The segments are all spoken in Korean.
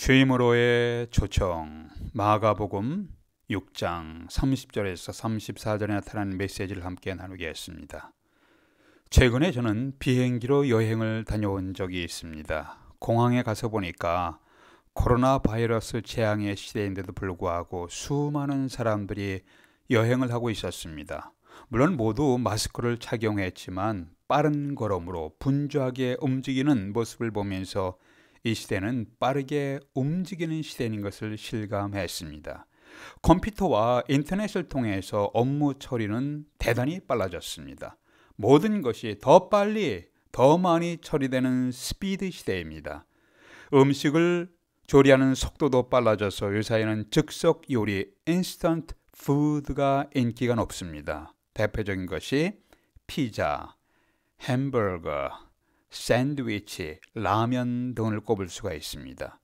쉼으로의 초청. 마가복음 6장 30절에서 34절에 나타난 메시지를 함께 나누겠습니다. 최근에 저는 비행기로 여행을 다녀온 적이 있습니다. 공항에 가서 보니까 코로나 바이러스 재앙의 시대인데도 불구하고 수많은 사람들이 여행을 하고 있었습니다. 물론 모두 마스크를 착용했지만 빠른 걸음으로 분주하게 움직이는 모습을 보면서 이 시대는 빠르게 움직이는 시대인 것을 실감했습니다. 컴퓨터와 인터넷을 통해서 업무 처리는 대단히 빨라졌습니다. 모든 것이 더 빨리, 더 많이 처리되는 스피드 시대입니다. 음식을 조리하는 속도도 빨라져서 요사이는 즉석 요리, 인스턴트 푸드가 인기가 높습니다. 대표적인 것이 피자, 햄버거, 샌드위치, 라면 등을 꼽을 수가 있습니다.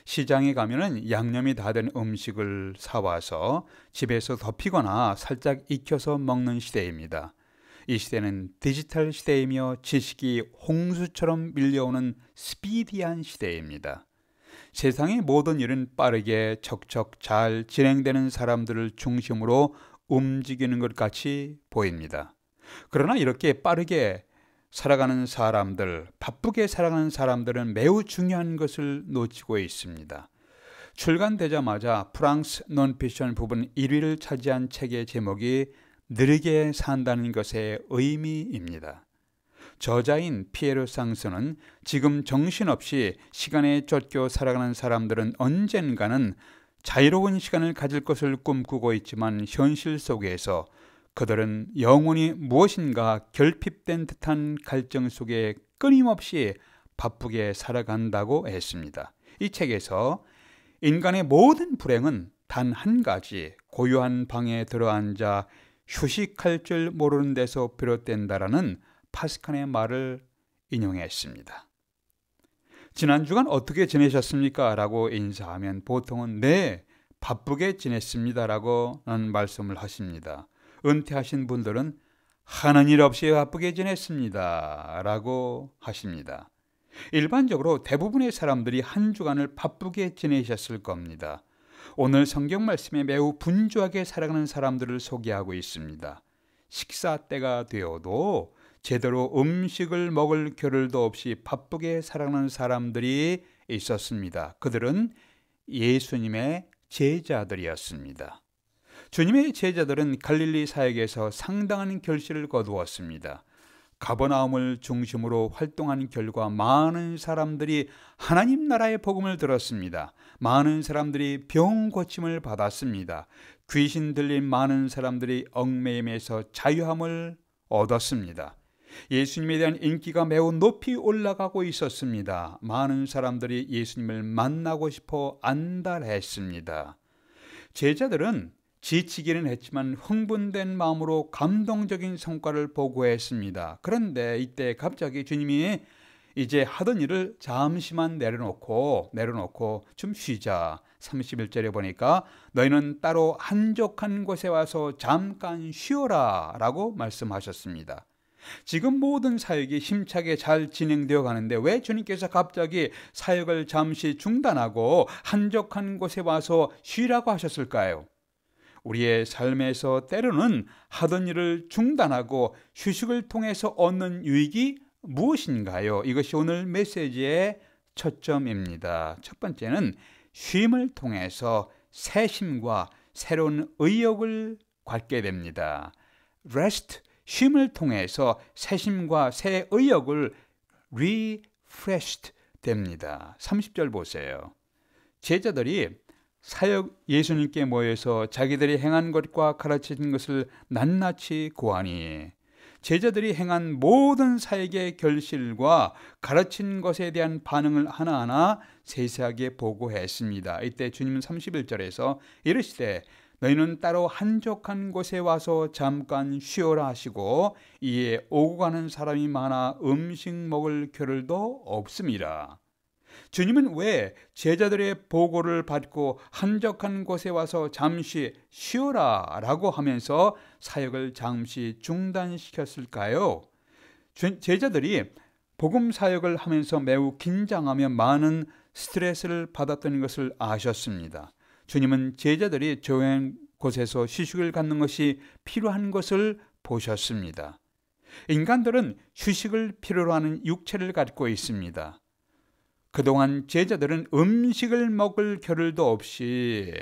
시장에 가면은 양념이 다 된 음식을 사와서 집에서 덮이거나 살짝 익혀서 먹는 시대입니다. 이 시대는 디지털 시대이며 지식이 홍수처럼 밀려오는 스피디한 시대입니다. 세상의 모든 일은 빠르게 척척 잘 진행되는 사람들을 중심으로 움직이는 것 같이 보입니다. 그러나 이렇게 빠르게 살아가는 사람들, 바쁘게 살아가는 사람들은 매우 중요한 것을 놓치고 있습니다. 출간되자마자 프랑스 논피션 부분 1위를 차지한 책의 제목이 느리게 산다는 것의 의미입니다. 저자인 피에르 상스는 지금 정신없이 시간에 쫓겨 살아가는 사람들은 언젠가는 자유로운 시간을 가질 것을 꿈꾸고 있지만 현실 속에서 그들은 영원히 무엇인가 결핍된 듯한 갈증 속에 끊임없이 바쁘게 살아간다고 했습니다. 이 책에서 인간의 모든 불행은 단 한 가지, 고요한 방에 들어앉아 휴식할 줄 모르는 데서 비롯된다라는 파스칼의 말을 인용했습니다. 지난 주간 어떻게 지내셨습니까? 라고 인사하면 보통은 네, 바쁘게 지냈습니다 라고 말씀을 하십니다. 은퇴하신 분들은 하는 일 없이 바쁘게 지냈습니다 라고 하십니다. 일반적으로 대부분의 사람들이 한 주간을 바쁘게 지내셨을 겁니다. 오늘 성경 말씀에 매우 분주하게 살아가는 사람들을 소개하고 있습니다. 식사 때가 되어도 제대로 음식을 먹을 겨를도 없이 바쁘게 살아가는 사람들이 있었습니다. 그들은 예수님의 제자들이었습니다. 주님의 제자들은 갈릴리 사역에서 상당한 결실을 거두었습니다. 가버나움을 중심으로 활동한 결과 많은 사람들이 하나님 나라의 복음을 들었습니다. 많은 사람들이 병 고침을 받았습니다. 귀신 들린 많은 사람들이 얽매임에서 자유함을 얻었습니다. 예수님에 대한 인기가 매우 높이 올라가고 있었습니다. 많은 사람들이 예수님을 만나고 싶어 안달했습니다. 제자들은 지치기는 했지만 흥분된 마음으로 감동적인 성과를 보고했습니다. 그런데 이때 갑자기 주님이 이제 하던 일을 잠시만 내려놓고 좀 쉬자. 31절에 보니까 너희는 따로 한적한 곳에 와서 잠깐 쉬어라 라고 말씀하셨습니다. 지금 모든 사역이 힘차게 잘 진행되어 가는데 왜 주님께서 갑자기 사역을 잠시 중단하고 한적한 곳에 와서 쉬라고 하셨을까요? 우리의 삶에서 때로는 하던 일을 중단하고 휴식을 통해서 얻는 유익이 무엇인가요? 이것이 오늘 메시지의 초점입니다. 첫 번째는 쉼을 통해서 새 힘과 새로운 의욕을 갖게 됩니다. Rest, 쉼을 통해서 새 힘과 새 의욕을 refreshed 됩니다. 30절 보세요. 제자들이 사역 예수님께 모여서 자기들이 행한 것과 가르친 것을 낱낱이 고하니 제자들이 행한 모든 사역의 결실과 가르친 것에 대한 반응을 하나하나 세세하게 보고했습니다. 이때 주님은 31절에서 이르시되 너희는 따로 한적한 곳에 와서 잠깐 쉬어라 하시고 이에 오고 가는 사람이 많아 음식 먹을 겨를도 없음이라. 주님은 왜 제자들의 보고를 받고 한적한 곳에 와서 잠시 쉬어라 라고 하면서 사역을 잠시 중단시켰을까요? 제자들이 복음 사역을 하면서 매우 긴장하며 많은 스트레스를 받았던 것을 아셨습니다. 주님은 제자들이 조용한 곳에서 휴식을 갖는 것이 필요한 것을 보셨습니다. 인간들은 휴식을 필요로 하는 육체를 갖고 있습니다. 그동안 제자들은 음식을 먹을 겨를도 없이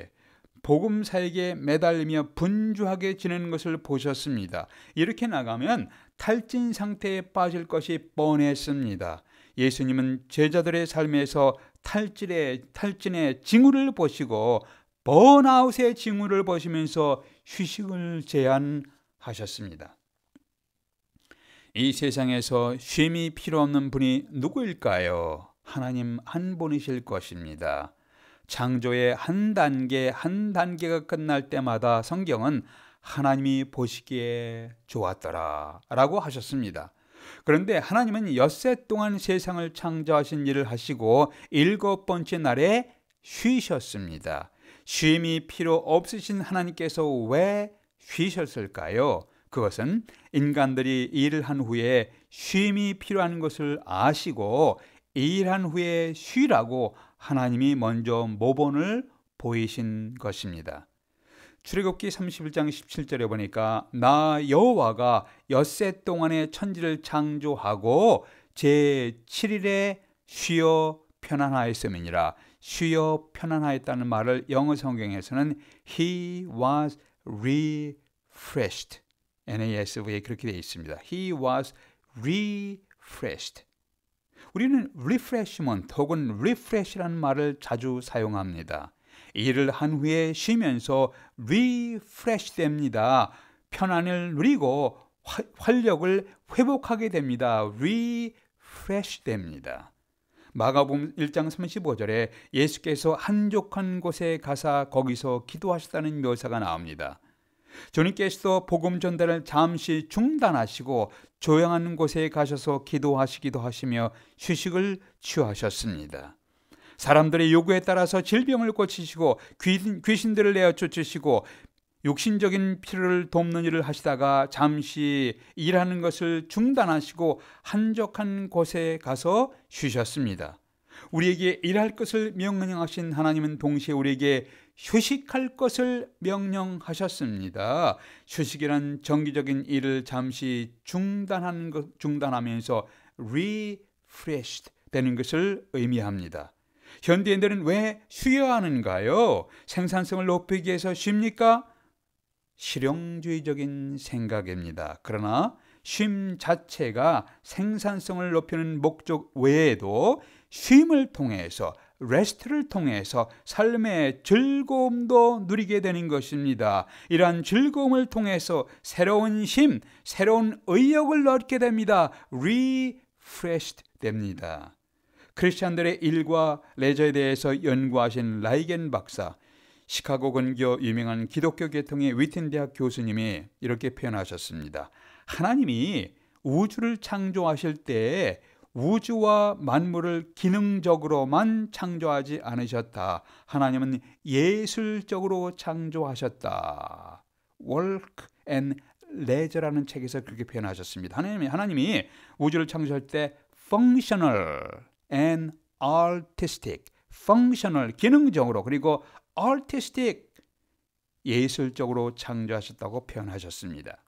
복음사에게 매달리며 분주하게 지내는 것을 보셨습니다. 이렇게 나가면 탈진 상태에 빠질 것이 뻔했습니다. 예수님은 제자들의 삶에서 탈진의 징후를 보시고 번아웃의 징후를 보시면서 휴식을 제안하셨습니다. 이 세상에서 쉼이 필요 없는 분이 누구일까요? 하나님 한 분이실 것입니다. 창조의 한 단계가 끝날 때마다 성경은 하나님이 보시기에 좋았더라 라고 하셨습니다. 그런데 하나님은 엿새 동안 세상을 창조하신 일을 하시고 7번째 날에 쉬셨습니다. 쉼이 필요 없으신 하나님께서 왜 쉬셨을까요? 그것은 인간들이 일을 한 후에 쉼이 필요한 것을 아시고 일한 후에 쉬라고 하나님이 먼저 모본을 보이신 것입니다. 출애굽기 31장 17절에 보니까 나 여호와가 엿새 동안의 천지를 창조하고 제7일에 쉬어 편안하였음이니라. 쉬어 편안하였다는 말을 영어 성경에서는 He was refreshed. NASV에 그렇게 되어 있습니다. He was refreshed. 우리는 refreshment 혹은 refresh라는 말을 자주 사용합니다. 일을 한 후에 쉬면서 refresh 됩니다. 편안을 누리고 활력을 회복하게 됩니다. refresh 됩니다. 마가복음 1장 35절에 예수께서 한적한 곳에 가사 거기서 기도하셨다는 묘사가 나옵니다. 주님께서도 복음 전달을 잠시 중단하시고 조용한 곳에 가셔서 기도하시기도 하시며 휴식을 취하셨습니다. 사람들의 요구에 따라서 질병을 고치시고 귀신들을 내어 쫓으시고 육신적인 필요를 돕는 일을 하시다가 잠시 일하는 것을 중단하시고 한적한 곳에 가서 쉬셨습니다. 우리에게 일할 것을 명령하신 하나님은 동시에 우리에게 휴식할 것을 명령하셨습니다. 휴식이란 정기적인 일을 잠시 중단하면서 refreshed 되는 것을 의미합니다. 현대인들은 왜 쉬어야 하는가요? 생산성을 높이기 위해서 쉽니까? 실용주의적인 생각입니다. 그러나 쉼 자체가 생산성을 높이는 목적 외에도 쉼을 통해서 레스트를 통해서 삶의 즐거움도 누리게 되는 것입니다. 이러한 즐거움을 통해서 새로운 힘, 새로운 의욕을 얻게 됩니다. refreshed 됩니다. 크리스찬들의 일과 레저에 대해서 연구하신 라이겐 박사, 시카고 근교 유명한 기독교 계통의 위튼 대학 교수님이 이렇게 표현하셨습니다. 하나님이 우주를 창조하실 때 우주와 만물을 기능적으로만 창조하지 않으셨다. 하나님은 예술적으로 창조하셨다. Work and Leisure라는 책에서 그렇게 표현하셨습니다. 하나님이 우주를 창조할 때 functional and artistic, functional, 기능적으로, 그리고 artistic, 예술적으로 창조하셨다고 표현하셨습니다.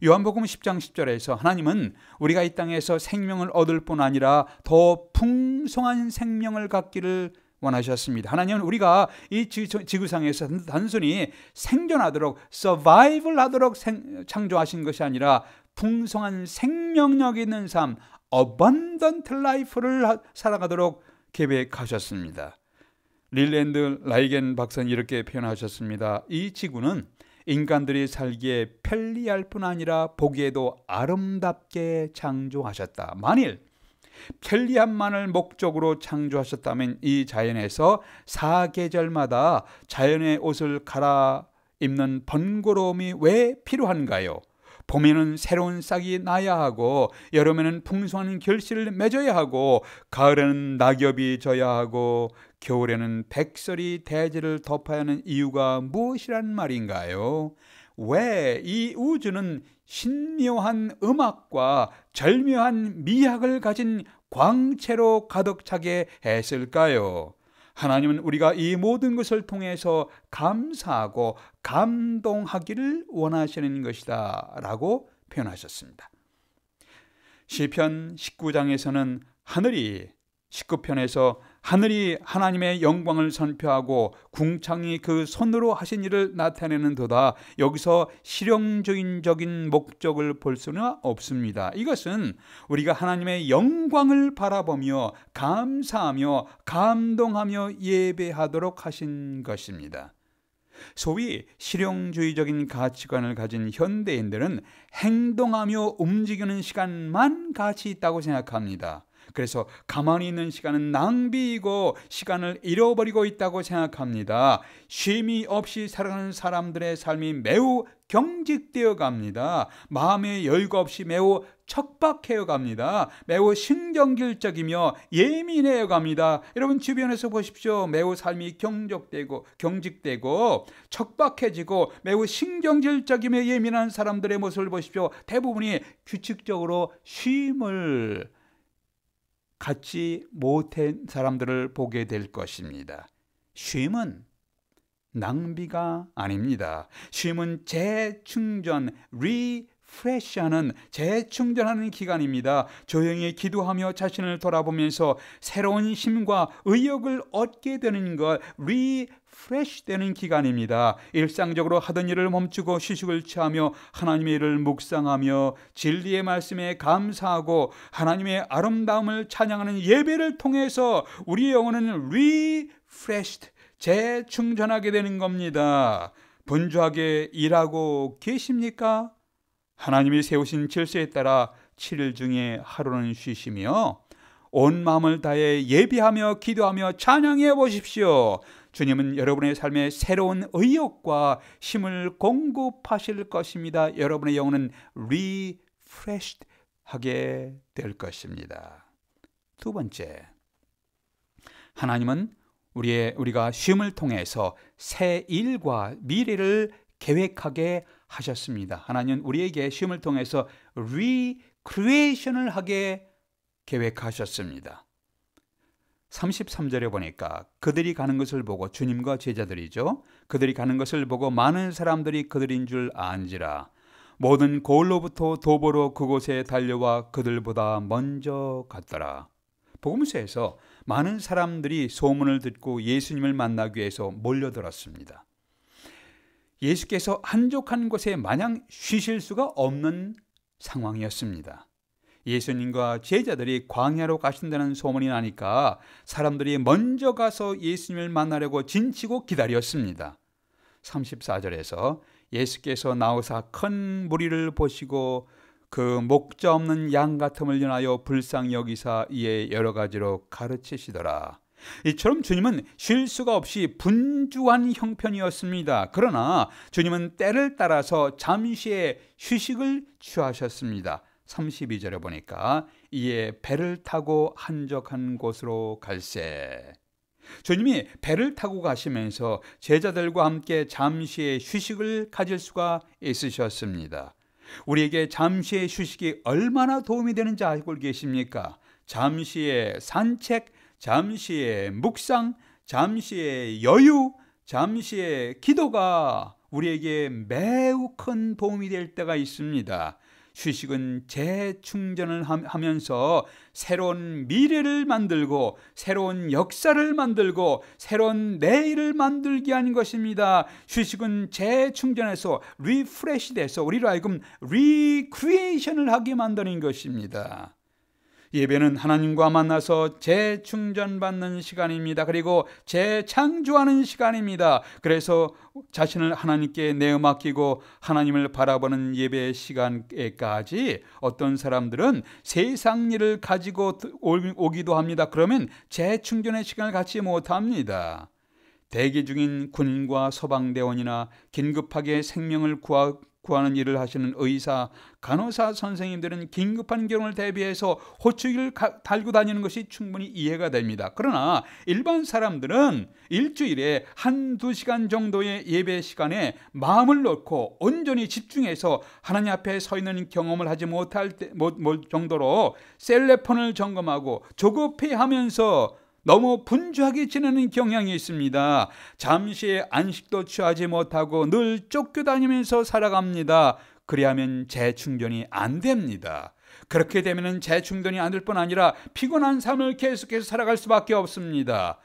요한복음 10장 10절에서 하나님은 우리가 이 땅에서 생명을 얻을 뿐 아니라 더 풍성한 생명을 갖기를 원하셨습니다. 하나님은 우리가 이 지구상에서 단순히 생존하도록, survival 하도록 창조하신 것이 아니라 풍성한 생명력 있는 삶, abundant life를 살아가도록 계획하셨습니다. 릴랜드 라이겐 박사는 이렇게 표현하셨습니다. 이 지구는 인간들이 살기에 편리할 뿐 아니라 보기에도 아름답게 창조하셨다. 만일 편리함만을 목적으로 창조하셨다면 이 자연에서 사계절마다 자연의 옷을 갈아입는 번거로움이 왜 필요한가요? 봄에는 새로운 싹이 나야 하고 여름에는 풍성한 결실을 맺어야 하고 가을에는 낙엽이 져야 하고 겨울에는 백설이 대지를 덮어야 하는 이유가 무엇이란 말인가요? 왜 이 우주는 신묘한 음악과 절묘한 미학을 가진 광채로 가득 차게 했을까요? 하나님은 우리가 이 모든 것을 통해서 감사하고 감동하기를 원하시는 것이다 라고 표현하셨습니다. 시편 19장에서는 19편에서 하늘이 하나님의 영광을 선포하고 궁창이 그 손으로 하신 일을 나타내는도다. 여기서 실용주의적인 목적을 볼 수는 없습니다. 이것은 우리가 하나님의 영광을 바라보며 감사하며 감동하며 예배하도록 하신 것입니다. 소위 실용주의적인 가치관을 가진 현대인들은 행동하며 움직이는 시간만 가치 있다고 생각합니다. 그래서 가만히 있는 시간은 낭비이고 시간을 잃어버리고 있다고 생각합니다. 쉼이 없이 살아가는 사람들의 삶이 매우 경직되어 갑니다. 마음의 여유가 없이 매우 척박해어 갑니다. 매우 신경질적이며 예민해어 갑니다. 여러분 주변에서 보십시오. 매우 삶이 경직되고 척박해지고 매우 신경질적이며 예민한 사람들의 모습을 보십시오. 대부분이 규칙적으로 쉼을 갖지 못한 사람들을 보게 될 것입니다. 쉼은 낭비가 아닙니다. 쉼은 재충전, 리프레시하는 재충전하는 기간입니다. 조용히 기도하며 자신을 돌아보면서 새로운 힘과 의욕을 얻게 되는 것, 리프레시 되는 기간입니다. 일상적으로 하던 일을 멈추고 휴식을 취하며 하나님의 일을 묵상하며 진리의 말씀에 감사하고 하나님의 아름다움을 찬양하는 예배를 통해서 우리의 영혼은 리프레시드, 재충전하게 되는 겁니다. 분주하게 일하고 계십니까? 하나님이 세우신 질서에 따라 7일 중에 하루는 쉬시며 온 마음을 다해 예배하며 기도하며 찬양해 보십시오. 주님은 여러분의 삶에 새로운 의욕과 힘을 공급하실 것입니다. 여러분의 영혼은 리프레시드 하게 될 것입니다. 두 번째, 하나님은 우리가 쉼을 통해서 새 일과 미래를 계획하게 하셨습니다. 하나님은 우리에게 쉼을 통해서 리크리에이션을 하게 계획하셨습니다. 33절에 보니까 그들이 가는 것을 보고, 주님과 제자들이죠, 그들이 가는 것을 보고 많은 사람들이 그들인 줄 안지라. 모든 고을로부터 도보로 그곳에 달려와 그들보다 먼저 갔더라. 복음서에서 많은 사람들이 소문을 듣고 예수님을 만나기 위해서 몰려들었습니다. 예수께서 한적한 곳에 마냥 쉬실 수가 없는 상황이었습니다. 예수님과 제자들이 광야로 가신다는 소문이 나니까 사람들이 먼저 가서 예수님을 만나려고 진치고 기다렸습니다. 34절에서 예수께서 나오사 큰 무리를 보시고 그 목자 없는 양 같음을 인하여 불쌍히 여기사 이에 여러 가지로 가르치시더라. 이처럼 주님은 쉴 수가 없이 분주한 형편이었습니다. 그러나 주님은 때를 따라서 잠시의 휴식을 취하셨습니다. 32절에 보니까 이에 배를 타고 한적한 곳으로 갈새. 주님이 배를 타고 가시면서 제자들과 함께 잠시의 휴식을 가질 수가 있으셨습니다. 우리에게 잠시의 휴식이 얼마나 도움이 되는지 알고 계십니까? 잠시의 산책, 잠시의 묵상, 잠시의 여유, 잠시의 기도가 우리에게 매우 큰 도움이 될 때가 있습니다. 휴식은 재충전을 하면서 새로운 미래를 만들고 새로운 역사를 만들고 새로운 내일을 만들게 하는 것입니다. 휴식은 재충전해서 리프레시 돼서 우리로 하여금 리크리에이션을 하게 만드는 것입니다. 예배는 하나님과 만나서 재충전받는 시간입니다. 그리고 재창조하는 시간입니다. 그래서 자신을 하나님께 내어 맡기고 하나님을 바라보는 예배 시간에까지 어떤 사람들은 세상 일을 가지고 오기도 합니다. 그러면 재충전의 시간을 갖지 못합니다. 대기 중인 군인과 소방대원이나 긴급하게 생명을 구하는 일을 하시는 의사, 간호사 선생님들은 긴급한 경우를 대비해서 호출기를 달고 다니는 것이 충분히 이해가 됩니다. 그러나 일반 사람들은 일주일에 1-2시간 정도의 예배 시간에 마음을 놓고 온전히 집중해서 하나님 앞에 서 있는 경험을 하지 못할 정도로 셀레폰을 점검하고 조급해하면서 너무 분주하게 지내는 경향이 있습니다. 잠시의 안식도 취하지 못하고 늘 쫓겨다니면서 살아갑니다. 그리하면 재충전이 안 됩니다. 그렇게 되면 재충전이 안 될 뿐 아니라 피곤한 삶을 계속해서 살아갈 수밖에 없습니다.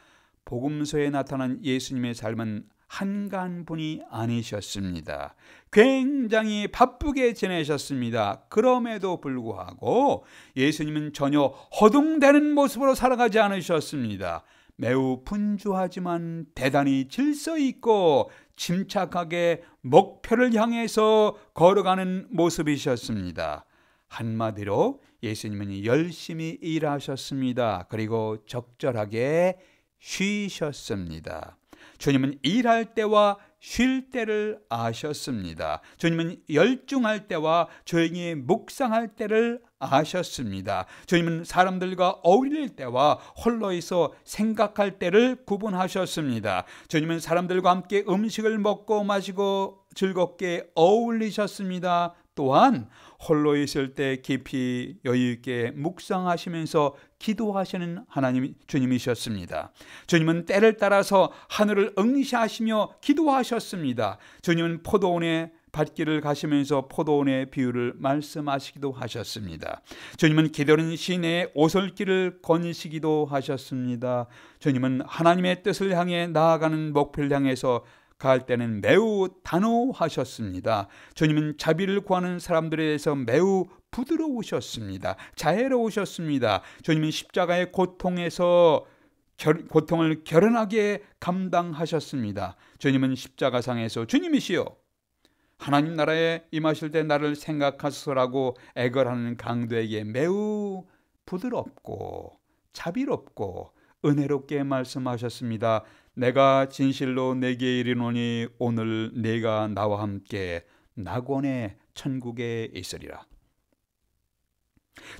복음서에 나타난 예수님의 삶은 한가한 분이 아니셨습니다. 굉장히 바쁘게 지내셨습니다. 그럼에도 불구하고 예수님은 전혀 허둥대는 모습으로 살아가지 않으셨습니다. 매우 분주하지만 대단히 질서 있고 침착하게 목표를 향해서 걸어가는 모습이셨습니다. 한마디로 예수님은 열심히 일하셨습니다. 그리고 적절하게 쉬셨습니다. 주님은 일할 때와 쉴 때를 아셨습니다. 주님은 열중할 때와 조용히 묵상할 때를 아셨습니다. 주님은 사람들과 어울릴 때와 홀로 있어 생각할 때를 구분하셨습니다. 주님은 사람들과 함께 음식을 먹고 마시고 즐겁게 어울리셨습니다. 또한 홀로 있을 때 깊이 여유있게 묵상하시면서 기도하시는 하나님 주님이셨습니다. 주님은 때를 따라서 하늘을 응시하시며 기도하셨습니다. 주님은 포도원의 밭길을 가시면서 포도원의 비유를 말씀하시기도 하셨습니다. 주님은 기다리는 시내의 오솔길을 거니시기도 하셨습니다. 주님은 하나님의 뜻을 향해 나아가는 목표를 향해서 갈 때는 매우 단호하셨습니다. 주님은 자비를 구하는 사람들에 대해서 매우 부드러우셨습니다. 자애로우셨습니다. 주님은 십자가의 고통에서 고통을 결연하게 감당하셨습니다. 주님은 십자가상에서 주님이시여 하나님 나라에 임하실 때 나를 생각하소서라고 애걸하는 강도에게 매우 부드럽고 자비롭고 은혜롭게 말씀하셨습니다. 내가 진실로 내게 이르노니 오늘 네가 나와 함께 낙원의 천국에 있으리라.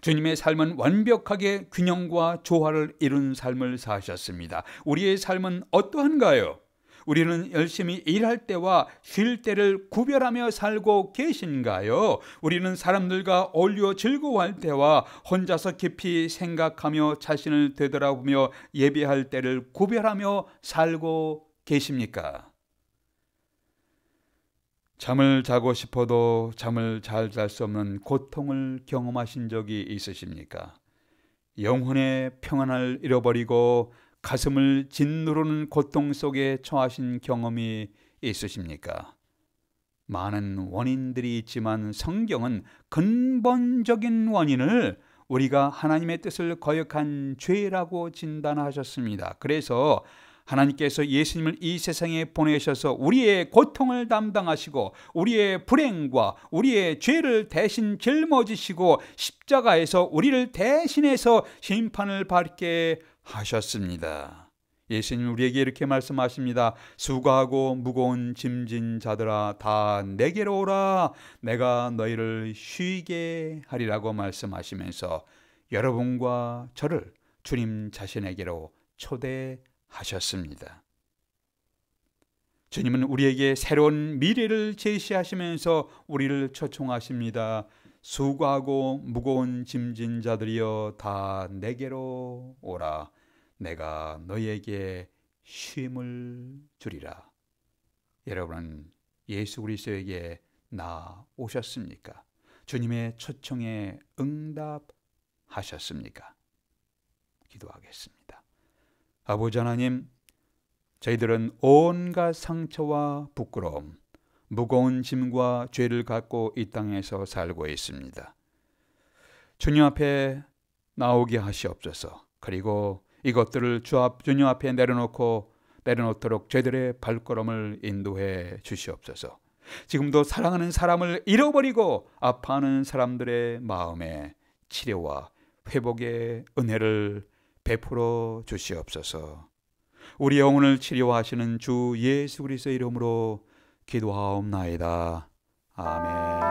주님의 삶은 완벽하게 균형과 조화를 이룬 삶을 사셨습니다. 우리의 삶은 어떠한가요? 우리는 열심히 일할 때와 쉴 때를 구별하며 살고 계신가요? 우리는 사람들과 어울려 즐거워할 때와 혼자서 깊이 생각하며 자신을 되돌아보며 예배할 때를 구별하며 살고 계십니까? 잠을 자고 싶어도 잠을 잘 잘 수 없는 고통을 경험하신 적이 있으십니까? 영혼의 평안을 잃어버리고 가슴을 짓누르는 고통 속에 처하신 경험이 있으십니까? 많은 원인들이 있지만 성경은 근본적인 원인을 우리가 하나님의 뜻을 거역한 죄라고 진단하셨습니다. 그래서 하나님께서 예수님을 이 세상에 보내셔서 우리의 고통을 담당하시고 우리의 불행과 우리의 죄를 대신 짊어지시고 십자가에서 우리를 대신해서 심판을 받게 하셨습니다. 예수님 우리에게 이렇게 말씀하십니다. 수고하고 무거운 짐진 자들아 다 내게로 오라. 내가 너희를 쉬게 하리라고 말씀하시면서 여러분과 저를 주님 자신에게로 초대하셨습니다. 주님은 우리에게 새로운 미래를 제시하시면서 우리를 초청하십니다. 수고하고 무거운 짐진 자들이여 다 내게로 오라. 내가 너희에게 쉼을 주리라. 여러분은 예수 그리스도에게 나오셨습니까? 주님의 초청에 응답하셨습니까? 기도하겠습니다. 아버지 하나님, 저희들은 온갖 상처와 부끄러움, 무거운 짐과 죄를 갖고 이 땅에서 살고 있습니다. 주님 앞에 나오게 하시옵소서. 그리고 이것들을 주님 앞에 내려놓도록 저희들의 발걸음을 인도해 주시옵소서. 지금도 사랑하는 사람을 잃어버리고 아파하는 사람들의 마음에 치료와 회복의 은혜를 베풀어 주시옵소서. 우리 영혼을 치료하시는 주 예수 그리스도의 이름으로 기도하옵나이다. 아멘.